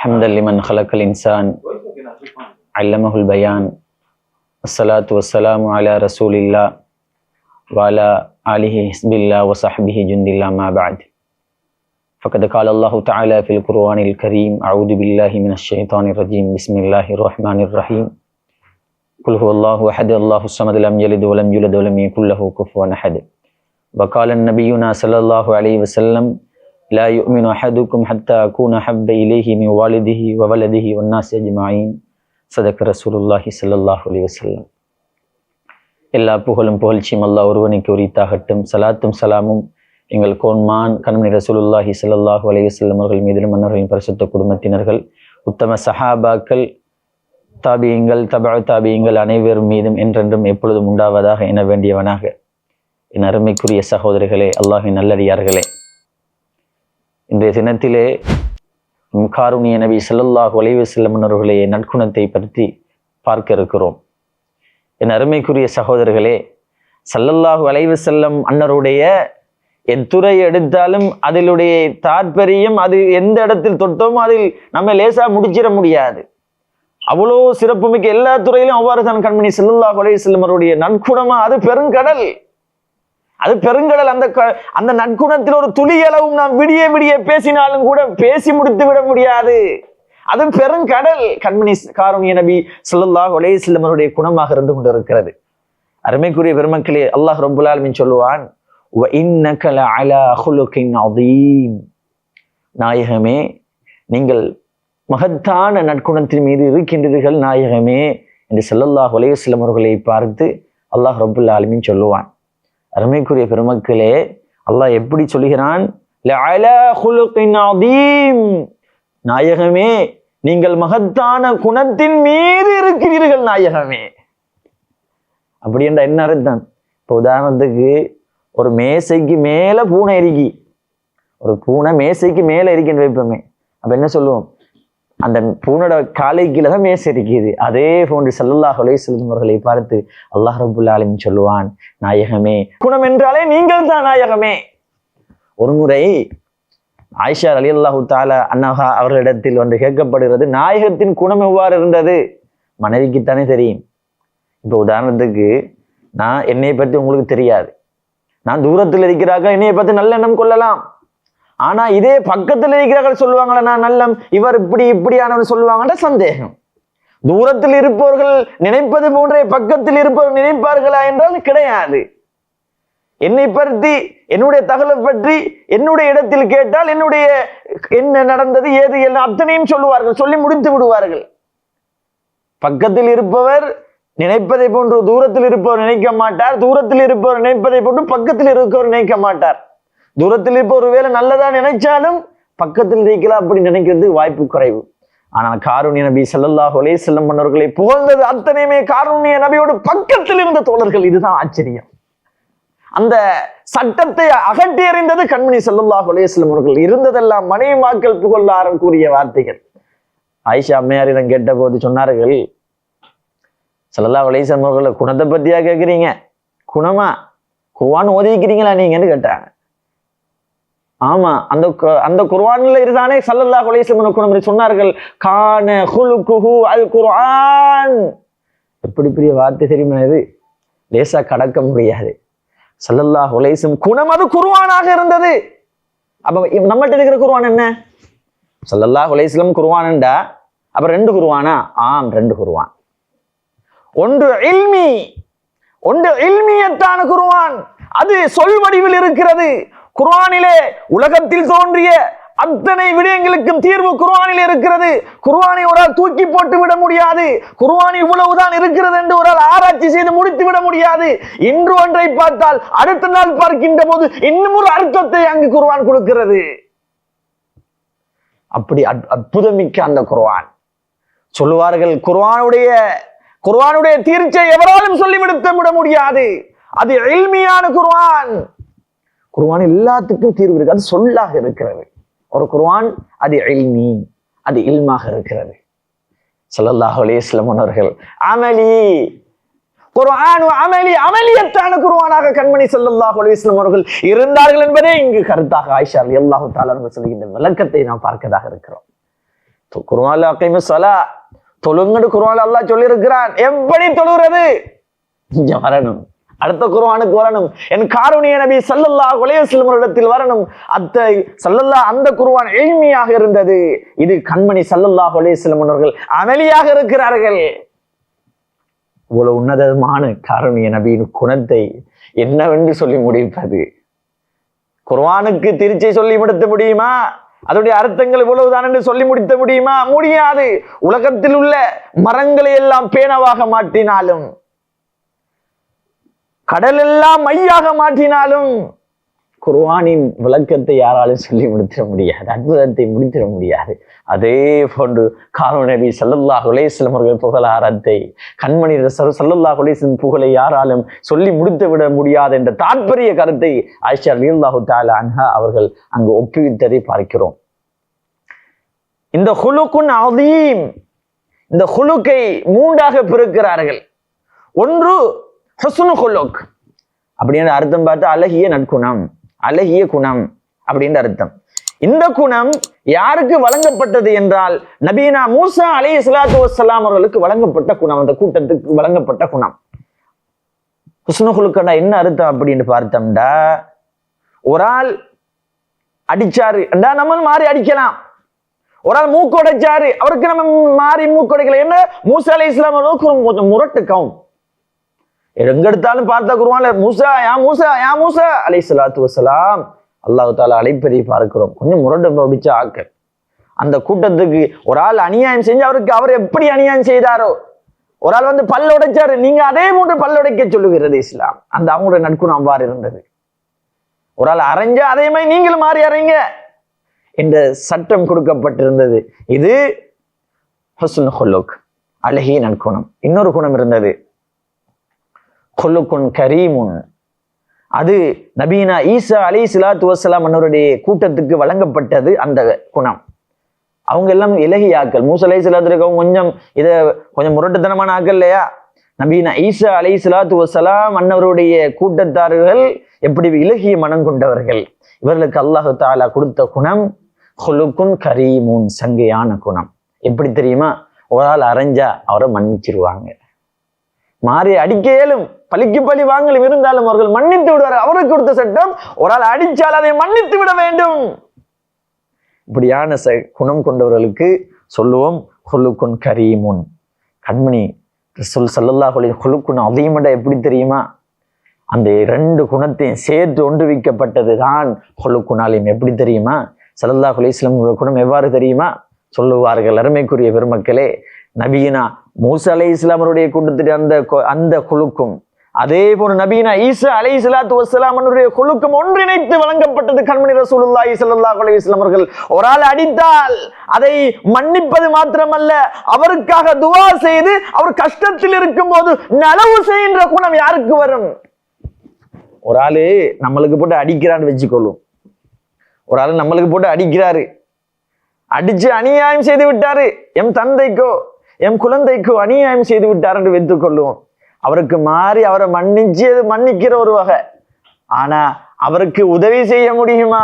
حمدا لمن خلق الإنسان علمه البيان الصلاة والسلام على رسول الله وعلى آله حزب الله وصحبه جند الله ما بعد فقد قال الله تعالى في القرآن الكريم أعوذ بالله من الشيطان الرجيم بسم الله الرحمن الرحيم قل هو الله أحد الله الصمد لم يلد ولم يولد ولم يكن له كفوا أحد وقال النبينا صلى الله عليه وسلم لا يؤمن أحدكم حتى أكون أحب إليه من والده وولده والناس أجمعين صدق رسول الله صلى الله عليه وسلم. எல்லா புகழும் புகழ்ச்சியும் அல்லாஹ் ஒருவனுக்கு உரித்தாகட்டும். சலாத்தும் சலாமும் எங்கள் கோன்மான் கண்மணி ரசூலுல்லாஹி ஸல்லல்லாஹு அலைஹி வஸல்லம் அவர்கள் மீதிலும் மன்னர்களின் பரிசுத்த குடும்பத்தினர்கள் உத்தம சஹாபாக்கள் தாபியங்கள் தாபியங்கள் அனைவரும் மீதும் என்றென்றும் எப்பொழுதும் உண்டாவதாக என வேண்டியவனாக என் அருமைக்குரிய சகோதரிகளே, அல்லாஹின் நல்லடியார்களே, இன்றைய தினத்திலே காருணிய நபி ஸல்லல்லாஹு அலைஹி வஸல்லம் அவர்களுடைய நற்குணத்தை பற்றி பார்க்க இருக்கிறோம். என் அருமைக்குரிய சகோதரர்களே, ஸல்லல்லாஹு அலைஹி வஸல்லம் அன்னருடைய எத்துறை எடுத்தாலும் அதிலுடைய தாற்பயம், அது எந்த இடத்தில் தொட்டோமோ அதில் நம்ம லேசா முடிச்சிட முடியாது. அவ்வளோ சிறப்புமிக்க எல்லா துறையிலும் அவ்வாறு தான் கண்மணி ஸல்லல்லாஹு அலைஹி வஸல்லம் அவருடைய நற்குணமா அது பெருங்கடல். அது பெருங்கடல். அந்த நற்குணத்தில் ஒரு துளி அளவும் நாம் விடிய விடிய பேசினாலும் கூட பேசி முடித்து விட முடியாது. அது பெருங்கடல். கண்மணி காருணிய நபி ஸல்லல்லாஹு அலைஹி வஸல்லம் அவருடைய குணமாக இருந்து கொண்டிருக்கிறது. அருமைக்குரிய பெருமக்களே, அல்லாஹ் ரப்புல் ஆலமீன் சொல்லுவான், வ இன்னக லஅலா குலுகின் அதீம். நாயகமே, நீங்கள் மகத்தான நற்குணத்தின் மீது இருக்கின்றீர்கள் நாயகமே என்று ஸல்லல்லாஹு அலைஹி வஸல்லம் அவர்களை பார்த்து அல்லாஹ் ரப்புல் ஆலமீன் சொல்லுவான். அருமைக்குரிய பெருமக்களே, அல்லாஹ் எப்படி சொல்கிறான்? லஅலா குலுகின் அதீம். நாயகமே, நீங்கள் மகத்தான குணத்தின் மீது இருக்கிறீர்கள் நாயகமே. அப்படி என்ற என்ன அர்த்தம்? இப்போ உதாரணத்துக்கு ஒரு மேசைக்கு மேல பூனை இருக்கி, ஒரு பூனை மேசைக்கு மேல இருக்குன்னு வைப்போமே, அப்ப என்ன சொல்லுவோம்? அந்த பூனோட காலை கீழே தான் மேசை இருக்குது. அதே போன்று ஸல்லல்லாஹு அலைஹி வஸல்லம் அவர்களை பார்த்து அல்லாஹ் ரப்புல் ஆலமீன் சொல்லுவான், நாயகமே, குணம் என்றாலே நீங்கள் தான் நாயகமே. ஒரு முறை ஆயிஷா ரலியல்லாஹு தஆலா அன்ஹா அவர்களிடத்தில் வந்து கேட்கப்படுகிறது, நாயகத்தின் குணம் எவ்வாறு இருந்தது? மனைவிக்குத்தானே தெரியும். இப்போ உதாரணத்துக்கு என்னை பற்றி உங்களுக்கு தெரியாது, நான் தூரத்தில் இருக்கிறார்கள், என்னையை பற்றி நல்ல எண்ணம் கொள்ளலாம். ஆனா இதே பக்கத்தில் இருக்கிறார்கள் சொல்லுவாங்களா நான் நல்லம், இவர் இப்படியானவர் சொல்லுவாங்கன்ற சந்தேகம். தூரத்தில் இருப்பவர்கள் நினைப்பது போன்றே பக்கத்தில் இருப்பவர்கள் நினைப்பார்களா என்றால் கிடையாது. என்னை பற்றி, என்னுடைய தகவலை பற்றி என்னுடைய இடத்தில் கேட்டால் என்னுடைய என்ன நடந்தது ஏது எல்லாம் அத்தனையும் சொல்லுவார்கள், சொல்லி முடித்து விடுவார்கள். பக்கத்தில் இருப்பவர் நினைப்பதை போன்று தூரத்தில் இருப்பவர் நினைக்க மாட்டார், தூரத்தில் இருப்பவர் நினைப்பதை போன்று பக்கத்தில் இருப்பவர் நினைக்க மாட்டார். தூரத்தில் இருப்ப ஒரு வேலை நல்லதா நினைச்சாலும் பக்கத்தில் இருக்கலாம், அப்படி நினைக்கிறதுக்கு வாய்ப்பு குறைவு. ஆனால் காருணிய நபி ஸல்லல்லாஹு அலைஹி வஸல்லம் அவர்களை புகழ்ந்தது அத்தனையுமே காருணிய நபியோடு பக்கத்தில் இருந்த தோழர்கள். இதுதான் ஆச்சரியம். அந்த சட்டத்தை அகற்றி எறிந்தது கண்மணி ஸல்லல்லாஹு அலைஹி வஸல்லம் அவர்கள். இருந்ததெல்லாம் மனைவிமாக்கள் புகழாரம் கூறிய வார்த்தைகள். ஆயிஷா அம்மையாரிடம் கேட்ட போது சொன்னார்கள், ஸல்லல்லாஹு அலைஹி வஸல்லம் அவர்களை குணத்தை பத்தியா கேட்கிறீங்க? குணமா குர்ஆன் ஓதிக்கிறீங்களா நீங்கன்னு கேட்டாங்க. ஆமா, அந்த குர்ஆன்ல இருந்தானே ஸல்லல்லாஹு அலைஹி வஸல்லம் குணம் சொன்னார்கள். கான குலுகுஹு அல் குர்ஆன். எப்படி பெரிய வார்த்தை தெரியுமா? இது லேசா கடக்க முடியாது. ஸல்லல்லாஹு அலைஹி வஸல்லம் குணம் அது குர்ஆனாக இருந்தது. அப்ப நம்மள்ட்ட இருக்கிற குர்ஆன் என்ன? ஸல்லல்லாஹு அலைஹி வஸல்லம் குர்ஆன்டா அப்ப ரெண்டு குர்ஆனா? ஆம், ரெண்டு குர்ஆன். ஒன்று இல்மி, ஒன்று இல்மியத்தான குர்ஆன். அது சொல் வடிவில் இருக்கிறது. குர்ஆனிலே உலகத்தில் தோன்றிய அத்தனை விடயங்களுக்கும் தீர்வு குர்ஆனில் இருக்கிறது. குர்ஆனை ஒரு ஆள் தூக்கி போட்டு விட முடியாது. குர்ஆன் இவ்வளவுதான் இருக்கிறது என்று ஒரு ஆள் ஆராய்ச்சி செய்து முடித்து விட முடியாது. இன்று ஒன்றை பார்த்தால் அடுத்த நாள் பார்க்கின்ற போது இன்னும் ஒரு அர்த்தத்தை அங்கு குர்ஆன் கொடுக்கிறது. அப்படி அற்புதமிக்க அந்த குர்ஆன். சொல்லுவார்கள், குர்ஆனுடைய தீர்ச்சை எவராலும் சொல்லிவிடுத்த விட முடியாது. அது இல்மியான குர்ஆன். குர்ஆன் எல்லாத்துக்கும் தீர்வு இருக்கு. அது சொல்லாக இருக்கிறது. ஒரு குர்ஆன் அது இல்மி, அது இல்மாக இருக்கிறது. ஸல்லல்லாஹு அலைஹி வஸல்லம் அவர்கள் அமலி குர்ஆன் அமலி, அமலியத்தான குர்ஆனாக கண்மணி ஸல்லல்லாஹு அலைஹி வஸல்லம் அவர்கள் இருந்தார்கள் என்பதே இங்கு கருத்தாக ஆயிஷா ரலியல்லாஹு தஆலா சொல்கின்ற விளக்கத்தை நாம் பார்க்கதாக இருக்கிறோம். குர்ஆன்ல அகீமுஸ் ஸலா, தொழுங்கன்னு குர்ஆன்ல அல்லாஹ் சொல்லி இருக்கிறான். எப்படி தொழுகிறது? இங்க வரணும், அடுத்த குர்ஆனுக்கு வரணும். என் காருணிய நபி ஸல்லல்லாஹு அலைஹி வஸல்லம் இடத்தில் வரணும். அந்த குர்ஆன் இல்மியாக இருந்தது. இது கண்மணி ஸல்லல்லாஹு அலைஹி வஸல்லம் அவர்கள் அமலியாக இருக்கிறார்கள். இவ்வளவு உன்னதமான காருணிய நபியின் குணத்தை என்னவென்று சொல்லி முடிப்பது? குர்ஆனுக்கு திருச்சி சொல்லி முடித்த முடியுமா? அதனுடைய அர்த்தங்கள் இவ்வளவுதான் என்று சொல்லி முடித்த முடியுமா? முடியாது. உலகத்தில் உள்ள மரங்களை எல்லாம் பேனவாக மாற்றினாலும், கடல் எல்லாம் மையாக மாற்றினாலும், குர்ஆனின் விளக்கத்தை யாராலும் சொல்லி முடித்திட முடியாது, அற்புதத்தை முடித்திட முடியாது. அதே போன்று காரூன் நபி ஸல்லல்லாஹு அலைஹி வஸல்லம் அவர்கள் புகழாரத்தை, கண்மணி ஸல்லல்லாஹு அலைஹி வஸல்லம் புகழை யாராலும் சொல்லி முடித்து விட முடியாது என்ற தாற்பரிய கருத்தை ஆயிஷா ரலியல்லாஹு தஆலா அன்ஹா அவர்கள் அங்கு ஒப்புவித்ததை பார்க்கிறோம். இந்த ஹுலுக்குன் அதீம், இந்த ஹுலுக்கை மூன்றாக பிரிக்கிறார்கள். ஒன்று ஹுஸ்னு ஹுலுக் அப்படின்ற அர்த்தம் பார்த்தா அழகிய நற்குணம், அழகிய குணம் அப்படின்ற அர்த்தம். இந்த குணம் யாருக்கு வழங்கப்பட்டது என்றால் நபீனா மூசா அலைஹிஸ்ஸலாத்து வஸ்ஸலாம் அவர்களுக்கு வழங்கப்பட்ட குணம், அந்த கூட்டத்துக்கு வழங்கப்பட்ட குணம். ஹுஸ்னு ஹுலுக்னா என்ன அர்த்தம் அப்படின்னு பார்த்தோம்டா, ஒரு ஆள் அடிச்சாரு என்றா நம்ம மாறி அடிக்கலாம். ஒரு ஆள் மூக்கொடைச்சாரு, அவருக்கு நம்ம மாறி மூக்கொடைக்கல. என்ன, மூசா அலைஹிஸ்ஸலாம் அவர்களுக்கு கொஞ்சம் முரட்டு கவும். எங்க எடுத்தாலும் பார்த்தா குர்ஆன்ல மூசா யா மூசா யா மூசா அலைஹிஸ்ஸலாத்து வஸ்ஸலாம் அல்லாஹ் தஆலா அழைப்பதை பார்க்கிறோம். கொஞ்சம் முரட்டு பிடிச்ச ஆக்கள். அந்த கூட்டத்துக்கு ஒரு ஆள் அநியாயம் செஞ்சு அவர் எப்படி அநியாயம் செய்தாரோ, ஒரு ஆள் வந்து பல் உடைச்சாரு, நீங்க அதே போன்று பல் உடைக்க சொல்லுகிறது இஸ்லாம். அந்த அவங்களுடைய நற்குணம் அவ்வாறு இருந்தது. ஒரு ஆள் அரைஞ்சா அதே மாதிரி நீங்களும் மாறி அறைங்க என்ற சட்டம் கொடுக்கப்பட்டிருந்தது. இது ஹுஸ்னுல் ஹுலுக், அழகிய நற்குணம். இன்னொரு குணம் இருந்தது, ஹுலுக்குன் கரீமுன். அது நபீனா ஈசா அலைஹிஸ்ஸலாத்து வஸ்ஸலாம் அவருடைய கூட்டத்துக்கு வழங்கப்பட்டது அந்த குணம். அவங்க எல்லாம் இலகியாக்கள். மூசா அலைஹிஸ்ஸலாத்து கொஞ்சம் முரட்டுத்தனமான ஆக்கள் இல்லையா? நபீனா ஈசா அலைஹிஸ்ஸலாத்து வஸ்ஸலாம் அன்னவருடைய கூட்டத்தார்கள் எப்படி இலகிய மனம் கொண்டவர்கள். இவர்களுக்கு அல்லாஹ் தஆலா கொடுத்த குணம் ஹுலுக்குன் கரீமுன், சங்கையான குணம். எப்படி தெரியுமா? ஒரு ஆள் அரைஞ்சா அவரை மன்னிச்சிருவாங்க, மாறி அடிக்கலும் பழிக்கு பழி வாங்கலும் இருந்தாலும் அவர்கள் மன்னித்து விடுவார். அவருக்கு கொடுத்த சட்டம், ஒரு ஆள் அடிச்சால் அதை மன்னித்து விட வேண்டும். இப்படியான குணம் கொண்டவர்களுக்கு சொல்லுவோம் ஹுலுக்குன் கரீமுன். கண்மணி ரசூல் ஸல்லல்லாஹு அலைஹி ஹுலுக்குன் அதீமண்டா எப்படி தெரியுமா? அந்த இரண்டு குணத்தையும் சேர்த்து ஒன்றுவிக்கப்பட்டது தான் ஹுலுக்குன் அலீம். எப்படி தெரியுமா? ஸல்லல்லாஹு அலைஹி வஸல்லம் குணம் எவ்வாறு தெரியுமா? சொல்லுவார்கள் அருமைக்குரிய பெருமக்களே, நபியினா மூசா அலைஹிஸ்ஸலாம் அவருடைய கூட்டத்துடைய அந்த குலுக்கும், அதே போல நபீனா ஈசா அலைஹிஸ்ஸலாத்து வஸ்ஸலாம் அவருடைய குலுக்கும் ஒன்றிணைத்து வழங்கப்பட்டது. கண்மணி ரசூலுல்லாஹி ஸல்லல்லாஹு அலைஹி வஸல்லம் அவர்கள் ஒரு ஆள் அடித்தால் அதை மன்னிப்பது மாத்திரமல்ல, அவருக்காக துஆ செய்து அவர் கஷ்டத்தில் இருக்கும் போது நலவு செய்கின்ற குணம் யாருக்கு வரும்? ஒரு ஆளு நம்மளுக்கு போட்டு அடிக்கிறான்னு வச்சுக்கொள்ளும். ஒரு ஆளு நம்மளுக்கு போட்டு அடிக்கிறாரு, அடிச்சு அநியாயம் செய்து விட்டாரு, எம் தந்தைக்கோ எம் குழந்தைக்கோ அநியாயம் செய்து விட்டார் என்று வைத்துக் கொள்ளுவோம். அவருக்கு மாறி அவரை மன்னிக்கிற ஒரு வகை. ஆனா அவருக்கு உதவி செய்ய முடியுமா?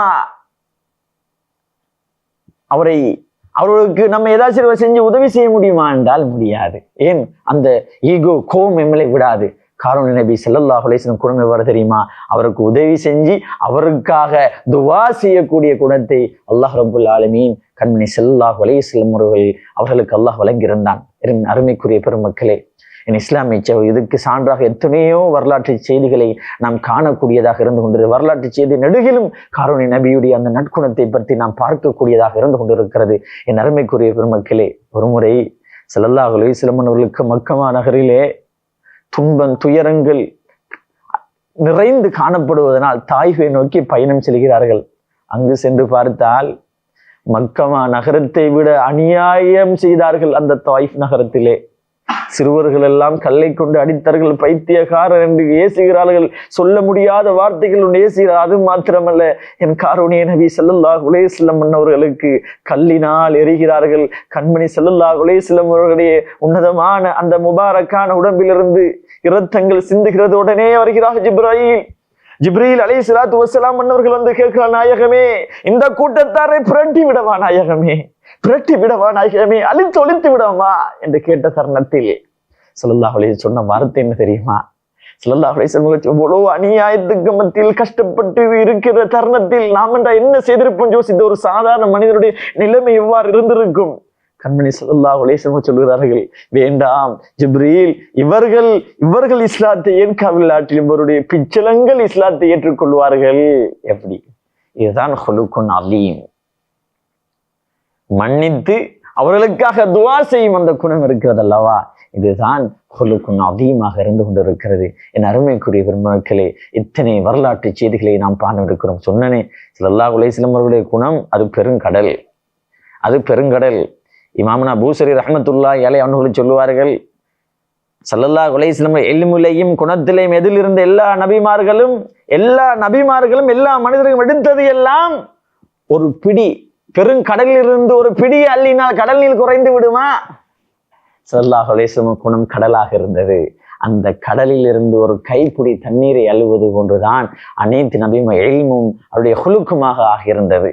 அவர்களுக்கு நம்ம ஏதாச்சும் செஞ்சு உதவி செய்ய முடியுமா என்றால் முடியாது. ஏன்? அந்த ஈகோ, கோபம் எம்மை விடாது. காரூன் நபி ஸல்லல்லாஹு அலைஹி வஸல்லம் குணம் எவ்வாறு தெரியுமா? அவருக்கு உதவி செஞ்சு அவருக்காக துஆ செய்யக்கூடிய குணத்தை அல்லாஹ் ரப்புல் ஆலமீன் கண்மணி ஸல்லல்லாஹு அலைஹி வஸல்லம் அவர்களுக்கு அல்லாஹ் வழங்கியிருந்தான். அருமைக்குரிய பெருமக்களே, என் இஸ்லாமிய இதுக்கு சான்றாக எத்தனையோ வரலாற்று செய்திகளை நாம் காணக்கூடியதாக இருந்து கொண்டிருக்கிறது. வரலாற்று செய்தி நெடுகிலும் காரூன் நபியுடைய அந்த நற்குணத்தை பற்றி நாம் பார்க்கக்கூடியதாக இருந்து கொண்டிருக்கிறது. என் அருமைக்குரிய பெருமக்களே, ஒருமுறை ஸல்லல்லாஹு அலைஹி வஸல்லம் அவர்களுக்கு மக்கமா நகரிலே துயரங்கள் நிறைந்து காணப்படுவதனால் தாயிஃபை நோக்கி பயணம் செல்கிறார்கள். அங்கு சென்று பார்த்தால் மக்கமா நகரத்தை விட அநியாயம் செய்தார்கள். அந்த தாயிஃப் நகரத்திலே சிறுவர்கள் எல்லாம் கல்லை கொண்டு அடித்தார்கள், பைத்தியக்காரர் என்று ஏசுகிறார்கள், சொல்ல முடியாத வார்த்தைகள் ஏசுகிறார். அது மாத்திரமல்ல, என் காரூணிய நபி ஸல்லல்லாஹு அலைஹி வஸல்லம் அவர்களுக்கு கல்லினால் எரிகிறார்கள். கண்மணி ஸல்லல்லாஹு அலைஹி வஸல்லம் அவர்களுடைய உன்னதமான அந்த முபாரக்கான உடம்பிலிருந்து இரத்தங்கள் சிந்துகிறது. உடனே வருகிறார் ஜிப்ரீல் அலைஹிஸ்ஸலாத்து வஸ்ஸலாம் அவர்கள் வந்து கேட்கிறார், நாயகமே, இந்த கூட்டத்தாரை புரட்டி விடவா நாயகமே, புரட்டி விடவா நாயகமே, அழித்து ஒழித்து விடவா என்று கேட்ட தருணத்தில் ஸல்லல்லாஹு அலைஹி சொன்ன வார்த்தை என்ன தெரியுமா? ஸல்லல்லாஹு அலைஹி வஸல்லம் எவ்வளவு அநியாயத்துக்கு மத்தியில் கஷ்டப்பட்டு இருக்கிற தருணத்தில் நாம் என்ன செய்திருப்போம் யோசித்த ஒரு சாதாரண மனிதனுடைய நிலைமை எவ்வாறு இருந்திருக்கும்? கண்மணி ஸல்லல்லாஹு அலைஹி வஸல்லம் சொல்கிறார்கள், வேண்டாம் ஜிப்ரீல், இவர்கள் இஸ்லாத்தை ஏற்காவில்லாட்டில் இவருடைய பிச்சலங்கள் இஸ்லாத்தை ஏற்றுக்கொள்வார்கள். எப்படி? இதுதான் ஹுலுகுன் அலீம். மன்னித்து அவர்களுக்காக துஆ செய்யும் அந்த குணம் இருக்கிறது அல்லவா, இதுதான் ஹுலுகுன் அதீமாக இருந்து கொண்டிருக்கிறது. என் அருமைக்குரிய பெருமக்களே, இத்தனை வரலாற்று செய்திகளை நாம் பார்த்திருக்கிறோம். சொன்னனே, ஸல்லல்லாஹு அலைஹி வஸல்லம் அவர்களுடைய குணம் அது பெருங்கடல், அது பெருங்கடல். இமாமுனா பூசரி ரஹ்மத்துல்லாஹி அலைஹி அவர்கள் சொல்லுவார்கள், ஸல்லல்லாஹு அலைஹி வஸல்லம் இல்முலையும் குணத்திலையும் எதில் இருந்த எல்லா நபிமார்களும் எல்லா மனிதர்களும் எடுத்தது எல்லாம் ஒரு பிடி பெருங்கடலில் இருந்து ஒரு பிடியை அள்ளினால் கடல் நீர் குறைந்து விடுமா? ஸல்லல்லாஹு அலைஹி வஸல்லம் குணம் கடலாக இருந்தது. அந்த கடலில் இருந்து ஒரு கைப்பிடி தண்ணீரை அள்ளுவது போன்றுதான் அனைத்து நபியும் இல்மும் அவருடைய ஹுலுக்குமாக ஆகியிருந்தது.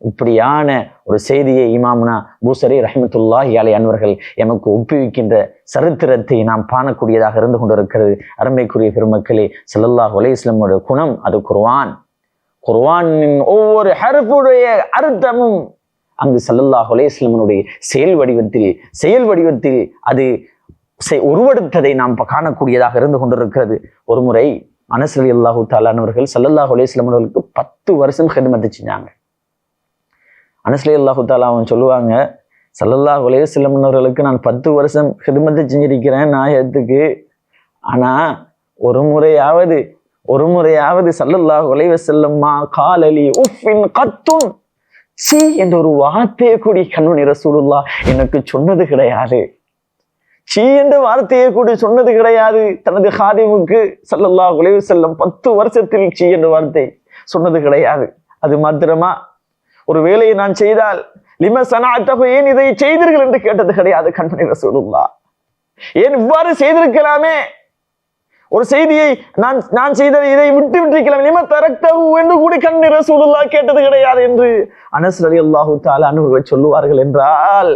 இப்படியான ஒரு செய்தியை இமாமுனா பூசரி ரஹ்மத்துல்லாஹி அலைஹி அன்வர்கள் எமக்கு ஒப்புவிக்கின்ற சரித்திரத்தை நாம் காணக்கூடியதாக இருந்து கொண்டிருக்கிறது. அருமைக்குரிய பெருமக்களே, ஸல்லல்லாஹு அலைஹி வஸல்லம் குணம் அது குர்ஆனின் ஒவ்வொரு ஹர்ஃபுடைய அர்த்தமும் அங்கு ஸல்லல்லாஹு அலைஹி வஸல்லம் செயல் வடிவத்தில் அது உருவெடுத்ததை நாம் காணக்கூடியதாக இருந்து கொண்டிருக்கிறது. ஒரு முறை அனஸ் ரலியல்லாஹு தஆலா அவர்கள் ஸல்லல்லாஹு அலைஹி வஸல்லம் அவர்களுக்கு 10 வருஷம் ஹிதமத் செஞ்சாங்க. அனஸ் ரலியல்லாஹு தஆலா அவன் சொல்லுவாங்க, ஸல்லல்லாஹு அலைஹி வஸல்லம் அவர்களுக்கு நான் 10 வருஷம் ஹிதமத் செஞ்சிருக்கிறேன் நாயகத்துக்கு. ஆனா ஒரு முறையாவது ஸல்லல்லாஹு அலைஹி வஸல்லம் காலலி உஃபின் கத்துன், சீ என்ற ஒரு வார்த்தையை கூடி கண்மணி ரசூலுல்லாஹ் எனக்கு சொன்னது கிடையாது. சீ என்ற வார்த்தையை கூடி சொன்னது கிடையாது தனது ஹாதிமுக்கு. ஸல்லல்லாஹு அலைஹி வஸல்லம் 10 வருஷத்தில் சீ என்ற வார்த்தை சொன்னது கிடையாது. அது மாத்திரமா, ஒரு வேலையை நான் செய்தால் லிம ஸனஅத்தஹு, ஏன் இதை செய்தீர்கள் என்று கேட்டது கிடையாது கண்மணி ரசூலுல்லாஹ். ஏன் இவ்வாறு செய்திருக்கலாமே, ஒரு செய்தியை நான் செய்ததை இதை விட்டு விட்டிருக்கலாம், லிம தரக்தஹு என்று கூட கண்மணி ரசூலுல்லாஹ் கேட்டது கிடையாது என்று அனஸ் ரலியல்லாஹு தஆலா அன்ஹு சொல்லுவார்கள். என்றால்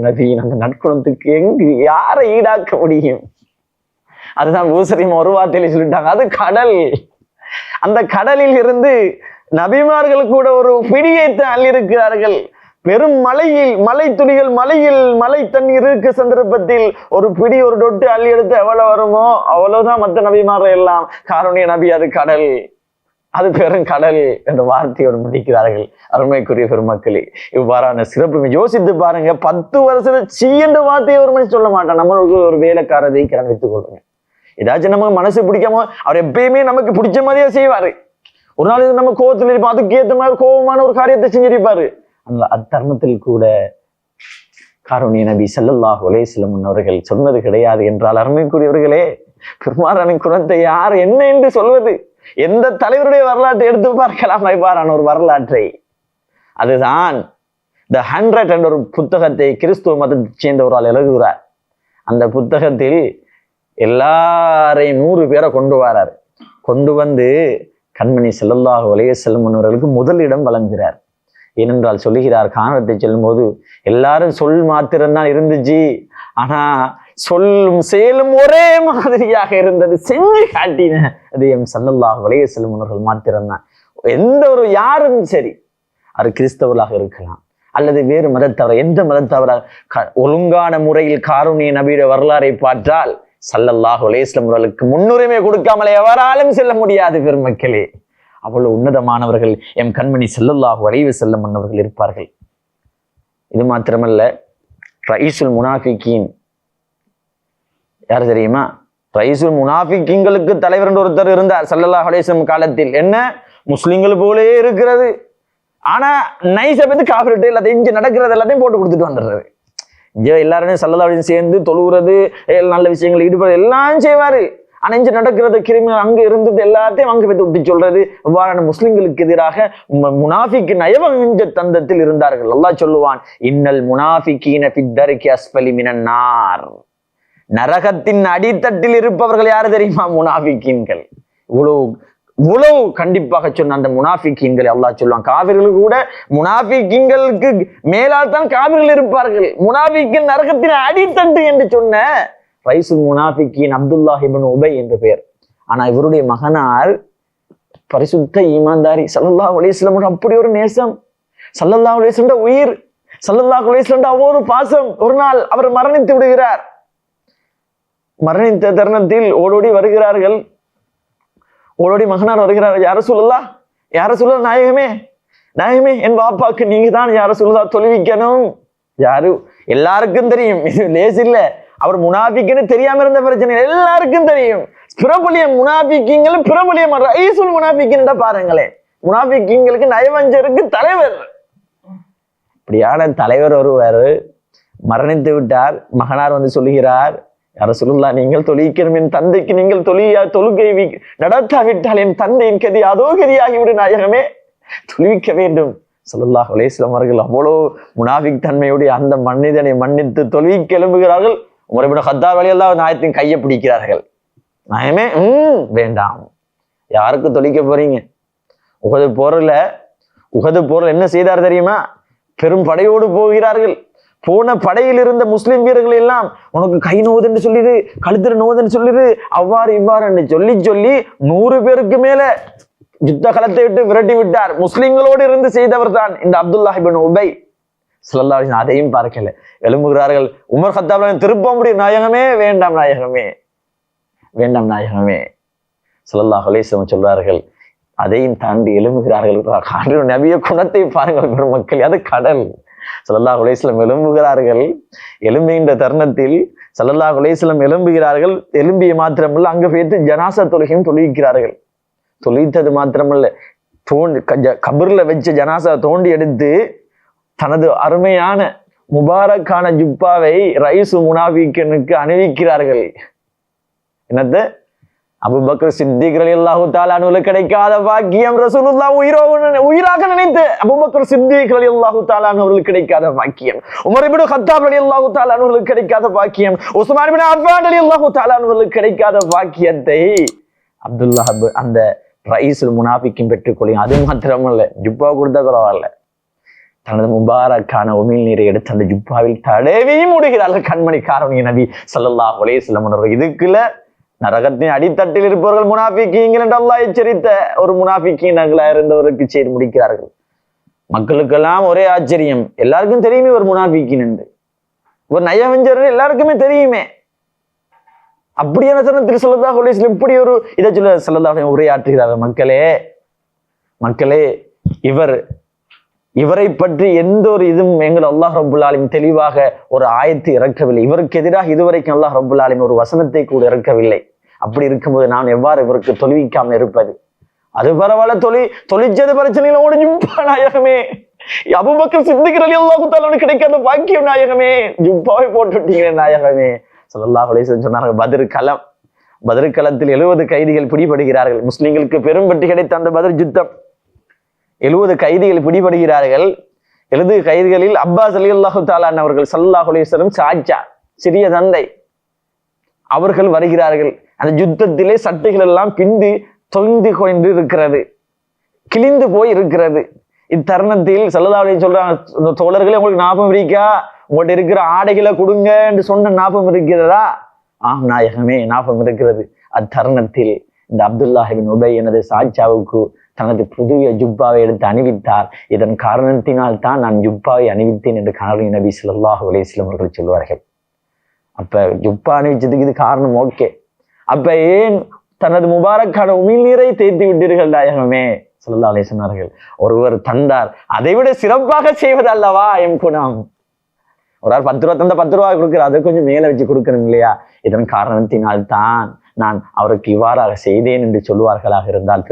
நபியின் அந்த நற்குணத்துக்கு எங்கு யாரை ஈடாக்க முடியும்? அதுதான் பூசரியும் ஒரு வார்த்தையில சொல்லிட்டாங்க, அது கடல். அந்த கடலில் இருந்து நபிமார்கள் கூட ஒரு பிடியை அள்ளியிருக்கிறார்கள். பெரும் மலை துளிகள் மலை தண்ணீர் இருக்க சந்தர்ப்பத்தில் ஒரு பிடி ஒரு டொட்டு அள்ளி எடுத்து எவ்வளவு வருமோ அவ்வளவுதான் மற்ற நபிமார்கள் எல்லாம். காரூணிய நபி அது கடல், அது பெருங்கடல் என்ற வார்த்தையோடு முடிக்கிறார்கள். அருமைக்குரிய பெருமக்களே, இவ்வாறான சிறப்பு யோசித்து பாருங்க. 10 வருஷத்துல சீ என்ற வார்த்தையை ஒரு மனுஷன் சொல்ல மாட்டான். நம்மளுக்கு ஒரு வேலைக்காரதை வைத்துக் கொள்ளுங்க. ஏதாச்சும் நமக்கு மனசு பிடிக்காமோ அவர் எப்பயுமே நமக்கு பிடிச்ச மாதிரியே செய்வாரு. ஒரு நாள் நம்ம கோபத்தில் இருப்போம், அதுக்கு ஏற்ற மாதிரி கோபமான ஒரு காரியத்தை செஞ்சிருப்பாரு. அந்த அத்தருணத்தில் கூட காரூணிய நபி ஸல்லல்லாஹு அலைஹி வஸல்லம் அவர்கள் சொன்னது கிடையாது என்றால், அருமைக்குரியவர்களே, பெருமாறான குணத்தை யார் என்ன என்று சொல்வது? எந்த தலைவருடைய வரலாற்றை எடுத்து பார்க்கலாம் இவ்வாறான ஒரு வரலாற்றை. அதுதான் த 100 என்ற ஒரு புத்தகத்தை கிறிஸ்துவ மதத்தை சேர்ந்தவரால் எழுதுகிறார். அந்த புத்தகத்தில் எல்லாரையும் 100 பேரை கொண்டு வந்து கண்மணி ஸல்லல்லாஹு அலைஹி வஸல்லம் அவர்களுக்கு முதலிடம் வழங்குகிறார். ஏனென்றால் சொல்லுகிறார், காரணத்தை சொல்லும் போது எல்லாரும் சொல் மாத்திரம்தான் இருந்துச்சு, ஆனா சொல்லும் செயலும் ஒரே மாதிரியாக இருந்தது. செஞ்சு காட்டின அது எம் ஸல்லல்லாஹு அலைஹி வஸல்லம் அவர்கள் மாத்திரம்தான். எந்த ஒரு யாரும் சரி, அது கிறிஸ்தவர்களாக இருக்கலாம் அல்லது வேறு மதத்தவர, எந்த மதத்தவராக ஒழுங்கான முறையில் காரூணிய நபியுடைய வரலாறை பார்த்தால் ஸல்லல்லாஹு அலைஹி வஸல்லம் அவர்களுக்கு முன்னுரிமை கொடுக்காமலே எவராலும் செல்ல முடியாது. பெருமக்களே, அவ்வளவு உன்னதமானவர்கள் எம் கண்மணி ஸல்லல்லாஹு அலைஹி வஸல்லம் அவர்கள் இருப்பார்கள். இது மாத்திரமல்ல, ரயீசுல் முனாஃபிகீன் யார் தெரியுமா? ரயீசுல் முனாஃபிகீன்களுக்கு தலைவர் என்று ஒருத்தர் இருந்தார் ஸல்லல்லாஹு அலைஹி வஸல்லம் காலத்தில். என்ன, முஸ்லிம்கள் போலே இருக்கிறது, ஆனா நைஸை பத்தி காஃபிர்ட்டு எல்லாத்தையும் இங்க நடக்கிறது எல்லாத்தையும் போட்டு கொடுத்துட்டு வந்துடுறது. இங்க எல்லாருமே ஸல்லல்லாஹு அலைஹி வஸல்லம் சேர்ந்து தொழுகிறது, நல்ல விஷயங்கள் ஈடுபடுறது எல்லாம் செய்வாரு. ஆனா இங்க நடக்கிறது கிரிமினல், அங்க இருந்தது எல்லாத்தையும் அங்க போய் விட்டு சொல்றது. இவ்வாறான முஸ்லிம்களுக்கு எதிராக முனாஃபிக் நயவஞ்ச தந்தத்தில் இருந்தார்கள். அல்லாஹ் சொல்லுவான், இன்னல் முனாஃபிகீன ஃபித்தர்கி அஸ்ஃபலி மினன் நார், நரகத்தின் அடித்தட்டில் இருப்பவர்கள் யாரு தெரியுமா? முனாஃபிகீன்கள். இவ்வளவு இவ்வளவு கண்டிப்பாக சொன்ன அந்த முனாஃபிக்கீன்களை அல்லாஹ் சொல்லுவான். காவிர்களுக்கு கூட முனாஃபிக்கீன்களுக்கு மேலால் தான் காவிர்கள் இருப்பார்கள். முனாஃபிக்கின் நரகத்தின் அடித்தட்டு என்று சொன்ன ரைசுல் முனாஃபிக்கீன் அப்துல்லாஹ் இப்னு உபை என்று பெயர். ஆனா இவருடைய மகனார் பரிசுத்த ஈமான்தாரி. ஸல்லல்லாஹு அலைஹி வஸல்லம் அப்படி ஒரு நேசம், ஸல்லல்லாஹு அலைஹி வஸல்லம் உயிர், ஸல்லல்லாஹு அலைஹி வஸல்லம் அவ்வளவு பாசம். ஒரு நாள் அவர் மரணித்து விடுகிறார். மரணித்த தருணத்தில் ஓடோடி வருகிறார்கள். ஓடோடி மகனார் வருகிறார். யார ரசூலுல்லாஹ், யார ரசூலுல்லாஹ், நாயகமே நாயகமே, என் பாப்பாக்கு நீங்க தான் யார ரசூலுல்லாஹ் தொழுவிக்கணும். யாரு எல்லாருக்கும் தெரியும், இது லேஸ் இல்ல. அவர் முனாஃபிக்குன்னு தெரியாம இருந்த பிரச்சனை எல்லாருக்கும் தெரியும். பிரபலியம் முனாஃபிக்கீங்களும் பிரபலியம் ரைசுல் முனாஃபிக்கின் பாருங்களேன். முனாஃபிக்கீங்களுக்கு நயவஞ்சருக்கு தலைவர். இப்படியான தலைவர் ஒருவர் மரணித்து விட்டார். மகனார் வந்து சொல்லுகிறார், யார ரசூலுல்லாஹ் நீங்கள் தொழுவிக்கணும், என் தந்தைக்கு நீங்கள் தொழுகை நடத்தாவிட்டால் என் தந்தையின் கதி அதோ கதியாகிவிடு நாயகமே, தொழுவிக்க வேண்டும். ஸல்லல்லாஹு அலைஹி வஸல்லம் அவர்கள் அவ்வளோ முனாஃபிக் தன்மையுடைய அந்த மனிதனை மன்னித்து தொழுவிக்க எழும்புகிறார்கள். உமர் இப்னு கத்தாப் ரலியல்லாஹு நாயகத்தின் கையை பிடிக்கிறார்கள். நாயமே வேண்டாம், யாருக்கு தொழிக்க போறீங்க? உஹது போரில் என்ன செய்தார் தெரியுமா? பெரும் படையோடு போகிறார்கள். போன படையில் இருந்த முஸ்லிம் வீரர்கள் எல்லாம் உனக்கு கை நோவுதுன்னு சொல்லிடு, கழுத்துல நோவுதுன்னு சொல்லிடு, அவ்வாறு இவ்வாறு சொல்லி 100 பேருக்கு மேல யுத்த களத்தை விட்டு விரட்டி விட்டார். முஸ்லிம்களோடு இருந்து செய்தவர் தான் இந்த அப்துல்லாஹ் இப்னு உபை. ஸல்லல்லாஹு அலைஹி வஸல்லம் அதையும் பார்க்கல, எழும்புகிறார்கள். உமர் கத்தாப் திருப்ப முடியும், நாயகமே வேண்டாம், நாயகமே வேண்டாம், நாயகமே. ஸல்லல்லாஹு அலைஹி வஸல்லம் சொல்றார்கள். அதையும் தாண்டி எழும்புகிறார்கள். நபிய குணத்தை பாருங்கள் பெருமக்கள், அது கடல். ஸல்லல்லாஹு அலைஹி வஸல்லம் எழும்புகிறார்கள். எழும்புகின்ற தருணத்தில் ஸல்லல்லாஹு அலைஹி வஸல்லம் எழும்புகிறார்கள். எழும்பிய மாத்திரமல்ல, அங்க போய்த்து ஜனாசா தொழுகையும் தொழுவிக்கிறார்கள். தொழுவித்தது மாத்திரமல்ல, கபர்ல வச்ச ஜனாசா தோண்டி எடுத்து தனது அருமையான முபாரக்கான ஜுப்பாவை ரைசு முனாஃபிக்கனுக்கு அணிவிக்கிறார்கள். என்னது? அபூபக்கர் சித்திக் ரலியல்லாஹு தஆலா அன்ஹுவுக்கு கிடைக்காத பாக்கியம் ரசூலுல்லாஹ் உயிராக நினைத்து அபூபக்கர் சித்திக் ரலியல்லாஹு தஆலா அன்ஹுவுக்கு கிடைக்காத பாக்கியம், உமர் இப்னு கத்தாப் ரலியல்லாஹு தஆலா அன்ஹுவுக்கு கிடைக்காத பாக்கியம், உஸ்மான் இப்னு அஃபான் ரலியல்லாஹு தஆலா அன்ஹுவுக்கு கிடைக்காத பாக்கியத்தை அப்துல்லாஹ் அந்த ரைசுல் முனாஃபிக்கின் பெற்றுக்கொள்ளும். அது மாத்திரமல்ல, ஜுப்பா கொடுத்த பரவாயில்ல, தனது முபாரக்கான உமிழ் நீரை எடுத்து அந்த ஜுப்பாவில் தடவி மூடுகிறார்கள். கண்மணி காரணிய நபி ஸல்லல்லாஹு அலைஹி வஸல்லம் அவர்கள். இதுக்குள்ள நரகத்தின் அடித்தட்டில் இருப்பவர்கள் முனாஃபிக்கீங்கள் என்று அல்லாஹ் எச்சரித்த ஒரு முனாஃபிக்கீனாக இருந்தவருக்கு செய்து முடிக்கிறார்கள். மக்களுக்கெல்லாம் ஒரே ஆச்சரியம், எல்லாருக்கும் தெரியுமே ஒரு முனாஃபிக்கீன் என்று, ஒரு நயவஞ்சர் எல்லாருக்குமே தெரியுமே. அப்படியான தருணத்தில் ஸல்லல்லாஹு அலைஹி வஸல்லம் இப்படி ஒரு இதை சொல்ல ஸல்லல்லாஹு அலைஹி உரையாற்றுகிறார்கள். மக்களே இவரை பற்றி எந்த ஒரு இதுவும் எங்கள் அல்லாஹ் ரப்புல் ஆலமீன் தெளிவாக ஒரு ஆயத்து இறக்கவில்லை. இவருக்கு எதிராக இதுவரைக்கும் அல்லாஹ் ரப்புல் ஆலமீன் ஒரு வசனத்தை கூட இறக்கவில்லை. அப்படி இருக்கும்போது நான் எவ்வாறு இவருக்கு தொழுவிக்காமல் இருப்பது? அது பரவாயில்ல, தொழிற்சது பிரச்சனையில ஓடிஞ்சுப்பா நாயகமே, அபூபக்கர் சித்திக் ரலியல்லாஹு தஆலா கிடைக்காத பாக்கியம் நாயகமே, ஜுப்பாவை போட்டுட்டீங்க நாயகமே. ஸல்லல்லாஹு அலைஹி வஸல்லம் சொன்னார்கள், பத்ர் களத்தில் 70 கைதிகள் பிடிபடுகிறார்கள். முஸ்லிம்களுக்கு பெரும் வெற்றி கிடைத்த அந்த பத்ர் யுத்தம், 70 கைதிகள் பிடிபடுகிறார்கள். 70 கைதிகளில் அப்பாஸ் ரலியல்லாஹு தஆலா அவர்கள் ஸல்லல்லாஹு அலைஹி வஸல்லம் சாச்சா, சிறிய தந்தை, அவர்கள் வருகிறார்கள். அந்த யுத்தத்திலே சட்டைகள் எல்லாம் பிந்து தொய்ந்து கொண்டு இருக்கிறது, கிழிந்து போய் இருக்கிறது. இத்தருணத்தில் ஸல்லல்லாஹு அலைஹி சொல்றாங்க, தோழர்களே உங்களுக்கு ஞாபகம் இருக்கா, உங்கள்கிட்ட இருக்கிற ஆடைகளை கொடுங்க என்று சொன்ன ஞாபகம் இருக்கிறதா? ஆம் நாயகமே, ஞாபகம் இருக்கிறது. அத்தருணத்தில் இந்த அப்துல்லாஹ் இப்னு உபை எனது சாச்சாவுக்கு தனது புதிய ஜுப்பாவை எடுத்து அணிவித்தார். இதன் காரணத்தினால் தான் நான் ஜுப்பாவை அணிவித்தேன் என்று காரணி நபி ஸல்லல்லாஹு அலைஹி வஸல்லம் அவர்கள் சொல்வார்கள். அப்ப ஜுப்பா அணிவிச்சதுக்கு இது காரணம், ஓகே. அப்ப ஏன் தனது முபாரக்கான உமிழ் நீரை தேய்த்து விட்டீர்கள் நாயகமே? ஸல்லல்லாஹு அலைஹி சொன்னார்கள், ஒருவர் தந்தார், அதை விட சிறப்பாக செய்வது அல்லவா எம் குணம். ஒரு ஆள் 10 ரூபா தந்தா 10 ரூபா கொடுக்குற, அதை கொஞ்சம் மேல வச்சு கொடுக்கணும் இல்லையா? இதன் காரணத்தினால் தான் நான் அவருக்கு இவ்வாறாக செய்தேன் என்று சொல்லுவார்களாக இருந்தால்,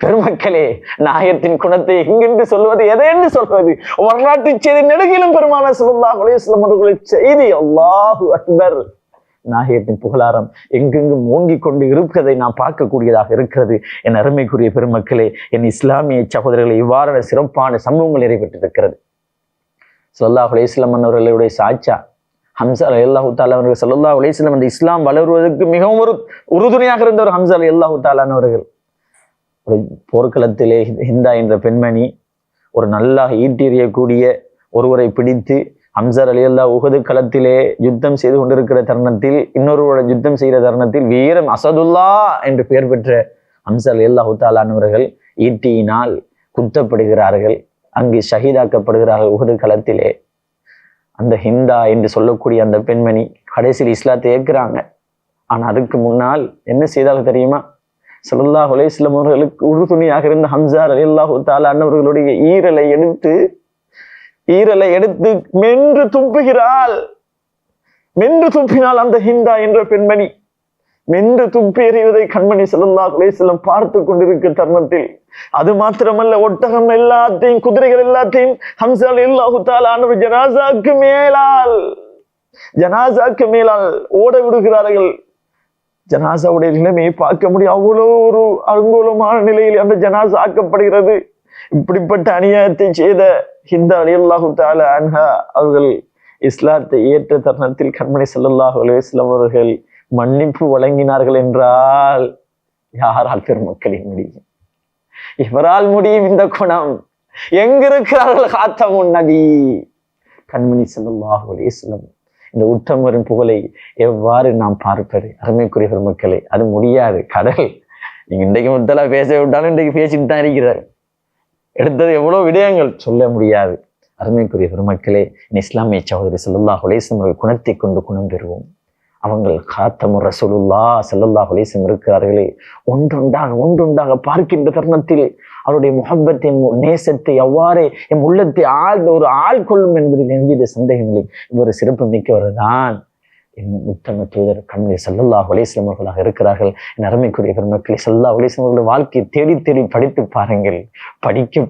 பெருமக்களே நாயகத்தின் குணத்தை எங்கென்று சொல்வது, எதென்று சொல்வது? வரலாற்று செய்தி நெடுகிலும் பெருமானார் ஸல்லல்லாஹு அலைஹி வஸல்லம் அவர்களின் செய்தி, அல்லாஹு அக்பர். நாயகத்தின் புகழாரம் எங்கெங்கும் ஓங்கிக் கொண்டு இருப்பதை நாம் பார்க்கக்கூடியதாக இருக்கிறது. என் அருமைக்குரிய பெருமக்களே, என் இஸ்லாமிய சகோதரர்களை, இவ்வாறான சிறப்பான சம்பவங்கள் நிறைவேற்றிருக்கிறது. ஸல்லல்லாஹு அலைஹி வஸல்லம் அவர்களுடைய சாச்சா ஹம்ஸா ரலியல்லாஹு தஆலா அவர்கள் ஸல்லல்லாஹு அலைஹி வஸல்லம் அந்த இஸ்லாம் வளருவதற்கு மிகவும் ஒரு உறுதுணையாக இருந்தவர் ஹம்ஸா ரலியல்லாஹு தஆலா அவர்கள். ஒரு போர்க்களத்திலே ஹிந்தா என்ற பெண்மணி ஒரு நல்லா ஈட்டெறியக்கூடிய ஒருவரை பிடித்து ஹம்சர் ரலியல்லாஹு உஹது களத்திலே யுத்தம் செய்து கொண்டிருக்கிற தருணத்தில், இன்னொருவரோட யுத்தம் செய்கிற தருணத்தில் வீரம் அசதுல்லா என்று பெயர் பெற்ற ஹம்சர் ரலியல்லாஹு தஆலா அன்ஹு ஈட்டியினால் குத்தப்படுகிறார்கள், அங்கு ஷஹீதாக்கப்படுகிறார்கள் உஹது களத்திலே. அந்த ஹிந்தா என்று சொல்லக்கூடிய அந்த பெண்மணி கடைசியில் இஸ்லாத்தை ஏற்கிறாங்க. ஆனா அதுக்கு முன்னால் என்ன செய்தாலும் தெரியுமா? ஸல்லல்லாஹு அலைஹி வஸல்லம் அவர்களுக்கு உறுதுணையாக இருந்த ஹம்ஸா ரலியல்லாஹு தஆலா அன்ஹுடைய ஈரலை எடுத்து மென்று துப்புகிறாள். மென்று துப்பினால் அந்த ஹிந்தா என்ற பெண்மணி மென்று துப்பி எறிவதை கண்மணி ஸல்லல்லாஹு அலைஹி வஸல்லம் பார்த்து கொண்டிருக்கிற தருணத்தில், அது மாத்திரமல்ல, ஒட்டகம் எல்லாத்தையும், குதிரைகள் எல்லாத்தையும் ஹம்ஸா ரலியல்லாஹு தஆலா அன்ஹு ஜனாசாக்கு மேலால் ஓட விடுகிறார்கள். ஜனாசாவுடைய நிலைமையை பார்க்க முடியும். அவ்வளோ ஒரு அலங்கோலமான நிலையில் அந்த ஜனாசா ஆக்கப்படுகிறது. இப்படிப்பட்ட அநியாயத்தை செய்த ஹிந்தா ரலியல்லாஹு தஆலா அன்ஹா அவர்கள் இஸ்லாத்தை ஏற்ற தருணத்தில் கண்மணி ஸல்லல்லாஹு அலைஹி வஸல்லம் அவர்கள் மன்னிப்பு வழங்கினார்கள் என்றால் யாரால் பெருமக்களின் முடியும்? இவரால் முடியும் இந்த குணம். எங்கிருக்கிறார்கள் ஹாத்தமுன் நபி கண்மணி ஸல்லல்லாஹு அலைஹி வஸல்லம்? இந்த உத்தமரின் புகழை எவ்வாறு நாம் பார்ப்பது? அருமைக்குரிய பெருமக்களே, அது முடியாது. கடல் நீங்க இன்றைக்கு முதலா பேச விட்டாலும் இன்றைக்கு பேசிட்டு தான் இருக்கிறார். எடுத்தது எவ்வளவு விடயங்கள் சொல்ல முடியாது. அருமைக்குரிய பெருமக்களே, இஸ்லாமிய சகோதரி ஸல்லல்லாஹு அலைஹி வஸல்லம் குணத்தை கொண்டு குணம் பெறுவோம். அவங்கள் காத்தமுர் ரசூலுல்லாஹ் ஸல்லல்லாஹு அலைஹி வஸல்லம் இருக்கிறார்களே, ஒன்றொன்றாக பார்க்கின்ற தருணத்தில் அவருடைய முஹப்பத்தை, நேசத்தை அவ்வாறே என் உள்ளத்தை ஆள் கொள்ளும் என்பதில் எவ்வித சந்தேகமில்லை. இவர் சிறப்பு மிக்கவர் தான் என் உத்தம தூதர் கண்மணி ஸல்லல்லாஹு அலைஹி வஸல்லம் அவர்களாக இருக்கிறார்கள். என் அருமைக்குரிய பெருமக்களை, ஸல்லல்லாஹு அலைஹி வஸல்லம் அவர்களுடைய வாழ்க்கையை தேடி படித்து பாருங்கள்.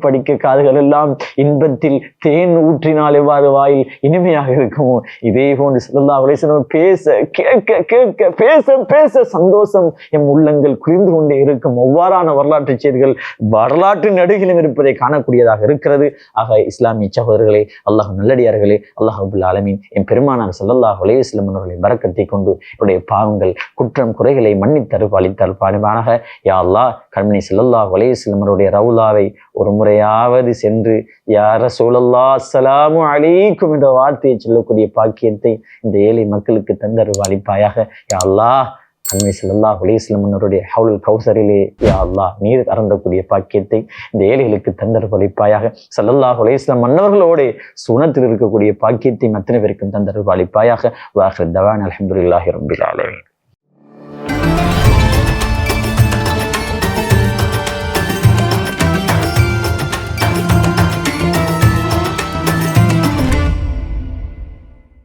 படிக்க காதுகள் எல்லாம் இன்பத்தில் தேன் ஊற்றினால் எவ்வாறு வாயில் இனிமையாக இருக்குமோ, இதே போன்று ஸல்லல்லாஹு அலைஹி வஸல்லம் பேச சந்தோஷம் என் உள்ளங்கள் குளிர்ந்து கொண்டே இருக்கும். ஒவ்வாறான வரலாற்று செய்திகள் வரலாற்று நடுகிலும் இருப்பதை காணக்கூடியதாக இருக்கிறது. ஆக இஸ்லாமிய சகோதரர்களே, அல்லாஹ் நல்லடியார்களே, அல்லாஹ் ரப்பல் ஆலமீன் என் பெருமானார் ஸல்லல்லாஹு அலைஹி வஸல்லம் அவர்களை பரக்கத்தை கொண்டு என்னுடைய பாவங்கள் குற்றம் குறைகளை மன்னித்தருள்பாலிப்பானாக. யா அல்லாஹ், கண்மணி ஸல்லல்லாஹு அலைஹி வஸல்லம் அவருடைய ரவுலாவை ஒரு முறையாவது சென்று யா ரசூலல்லாஹ் அஸ்ஸலாமு அலைக்கும் என்ற வார்த்தையை சொல்லக்கூடிய பாக்கியத்தை இந்த ஏழை மக்களுக்கு தந்தருள்பாலிப்பாயாக. யா அல்லாஹ், கண்மணி ஸல்லல்லாஹு அலைஹி வஸல்லம் அவருடைய ஹவுலுல் கௌசரிலே யா அல்லாஹ் நீர் அருந்தக்கூடிய பாக்கியத்தை இந்த ஏழைகளுக்கு தந்தருள்பாலிப்பாயாக. ஸல்லல்லாஹு அலைஹி வஸல்லம் மன்னவர்களோடு சுனத்தில் இருக்கக்கூடிய பாக்கியத்தை அத்தனை பேருக்கும் தந்தருள்பாலிப்பாயாக. வாஹிர் தவானா அல்ஹம்துலில்லாஹி ரப்பில் ஆலமீன்.